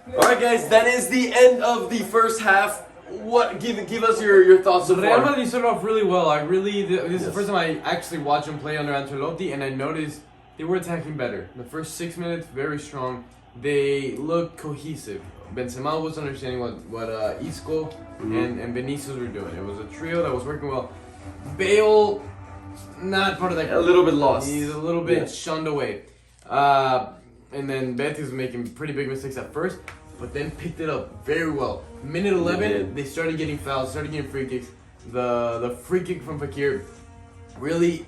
All right, guys, that is the end of the first half. What give us your thoughts so Real far? Madrid started off really well. This is the first time I actually watched them play under Ancelotti, and I noticed they were attacking better. The first 6 minutes, very strong. They looked cohesive. Benzema was understanding what Isco and Vinicius were doing. It was a trio that was working well. Bale, not part of that. A little bit lost. He's a little bit shunned away. And then Betis was making pretty big mistakes at first, but then picked it up very well. Minute 11, they started getting fouls, started getting free kicks. The free kick from Fakir really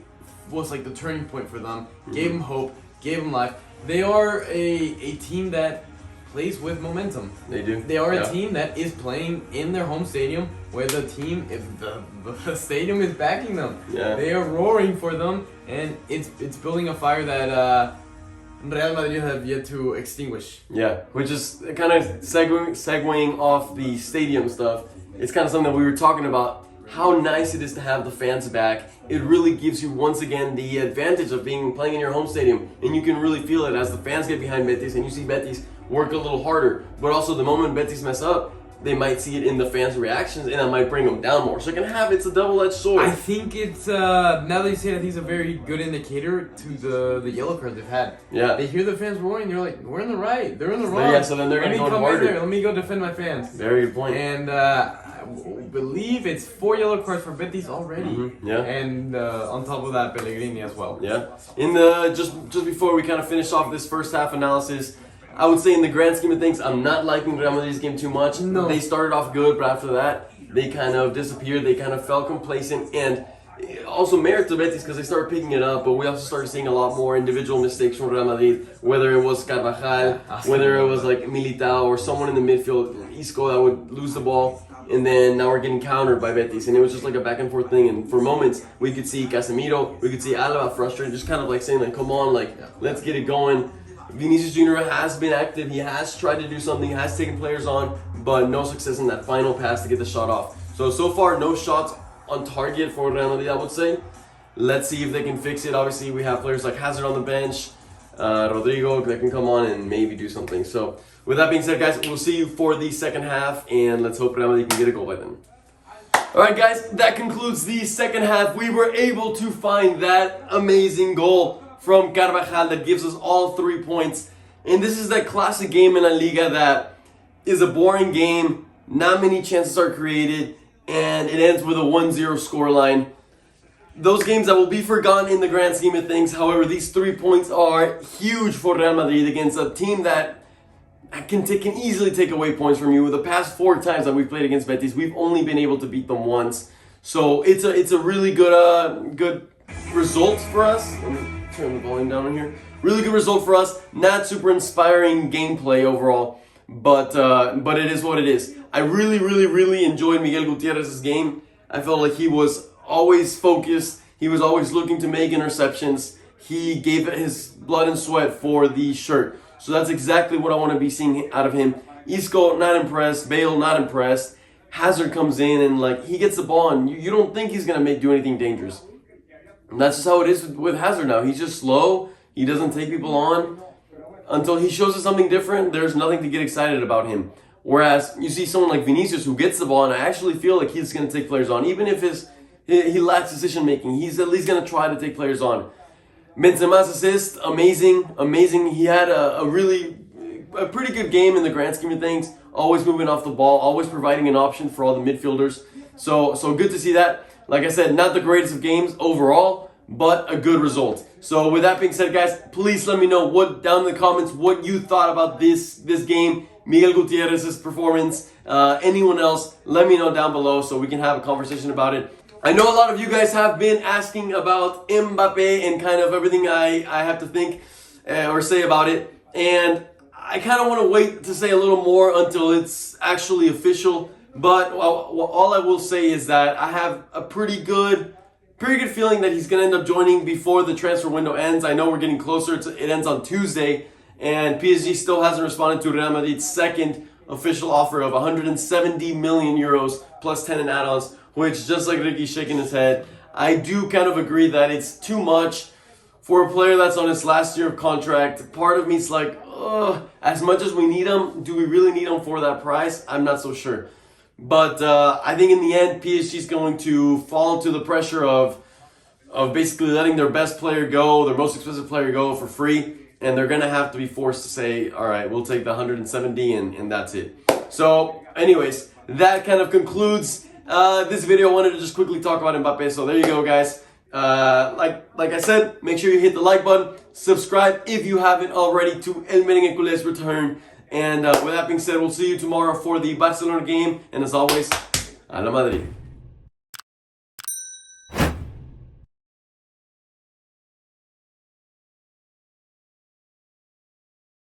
was like the turning point for them. Gave them hope, gave them life. They are a team that plays with momentum. They do. They are a team that is playing in their home stadium, where the stadium is backing them. Yeah. They are roaring for them, and it's building a fire that Real Madrid have yet to extinguish. Yeah, which is kind of segueing off the stadium stuff. It's kind of something that we were talking about. How nice it is to have the fans back. It really gives you once again the advantage of playing in your home stadium, and you can really feel it as the fans get behind Betis and you see Betis work a little harder. But also the moment Betis mess up, they might see it in the fans' reactions, and that might bring them down more. So it's a double-edged sword. I think it's now that you say that, he's a very good indicator to the yellow cards they've had. Yeah. They hear the fans roaring, they're like, we're in the right, they're in the wrong. Yeah, so then they're going to go harder. Let me go defend my fans. Very good point. And I believe it's 4 yellow cards for Betis already. Yeah. And on top of that, Pellegrini as well. Yeah. In the just before we kind of finish off this first half analysis, I would say in the grand scheme of things, I'm not liking Real Madrid's game too much. No. They started off good, but after that, they kind of disappeared. They kind of felt complacent, and also merit to Betis because they started picking it up, but we also started seeing a lot more individual mistakes from Real Madrid, whether it was Carvajal, whether it was like Militao or someone in the midfield, Isco, that would lose the ball. And then now we're getting countered by Betis, and it was just like a back and forth thing. And for moments, we could see Casemiro, we could see Alaba frustrated, just kind of like saying like, come on, like, let's get it going. Vinicius Jr. has been active, he has tried to do something, has taken players on, but no success in that final pass to get the shot off. So far, no shots on target for Real Madrid, I would say. Let's see if they can fix it. Obviously, we have players like Hazard on the bench, Rodrigo that can come on and maybe do something. So with that being said, guys, we'll see you for the second half, and let's hope Real Madrid can get a goal by then. Alright guys, that concludes the second half. We were able to find that amazing goal from Carvajal that gives us all 3 points. And this is that classic game in La Liga that is a boring game, not many chances are created, and it ends with a 1-0 scoreline. Those games that will be forgotten in the grand scheme of things. However, these 3 points are huge for Real Madrid against a team that can easily take away points from you. The past 4 times that we've played against Betis, we've only been able to beat them once. So it's a really good result for us. Let me turn the volume down on here. Really good result for us. Not super inspiring gameplay overall, but it is what it is. I really enjoyed Miguel Gutierrez's game. I felt like he was always focused. He was always looking to make interceptions. He gave his blood and sweat for the shirt. So that's exactly what I want to be seeing out of him. Isco, not impressed. Bale, not impressed. Hazard comes in and like he gets the ball and you don't think he's going to do anything dangerous. And that's just how it is with Hazard now. He's just slow. He doesn't take people on. Until he shows us something different, there's nothing to get excited about him. Whereas you see someone like Vinicius who gets the ball, and I actually feel like he's going to take players on. Even if he lacks decision making, he's at least going to try to take players on. Benzema's assist, amazing. He had a pretty good game in the grand scheme of things. Always moving off the ball, always providing an option for all the midfielders. So good to see that. Like I said, not the greatest of games overall, but a good result. So with that being said, guys, please let me know down in the comments what you thought about this game, Miguel Gutierrez's performance, anyone else. Let me know down below so we can have a conversation about it. I know a lot of you guys have been asking about Mbappe and kind of everything I have to think or say about it, and I kind of want to wait to say a little more until it's actually official. But all I will say is that I have a pretty good feeling that he's going to end up joining before the transfer window ends. I know we're getting closer. It ends on Tuesday, and PSG still hasn't responded to Real Madrid's second official offer of 170 million euros plus 10 in add-ons, which, just like Ricky's shaking his head, I do kind of agree that it's too much for a player that's on his last year of contract. Part of me is like, as much as we need him, do we really need him for that price? I'm not so sure. But I think in the end, PSG is going to fall into the pressure of basically letting their best player go, their most expensive player go for free, and they're going to have to be forced to say, all right, we'll take the 170 and that's it. So anyways, that kind of concludes this video. I wanted to just quickly talk about Mbappe. So there you go, guys. Like I said, make sure you hit the like button, subscribe if you haven't already to El Merengue return. And with that being said, we'll see you tomorrow for the Barcelona game. And as always, a la Madrid.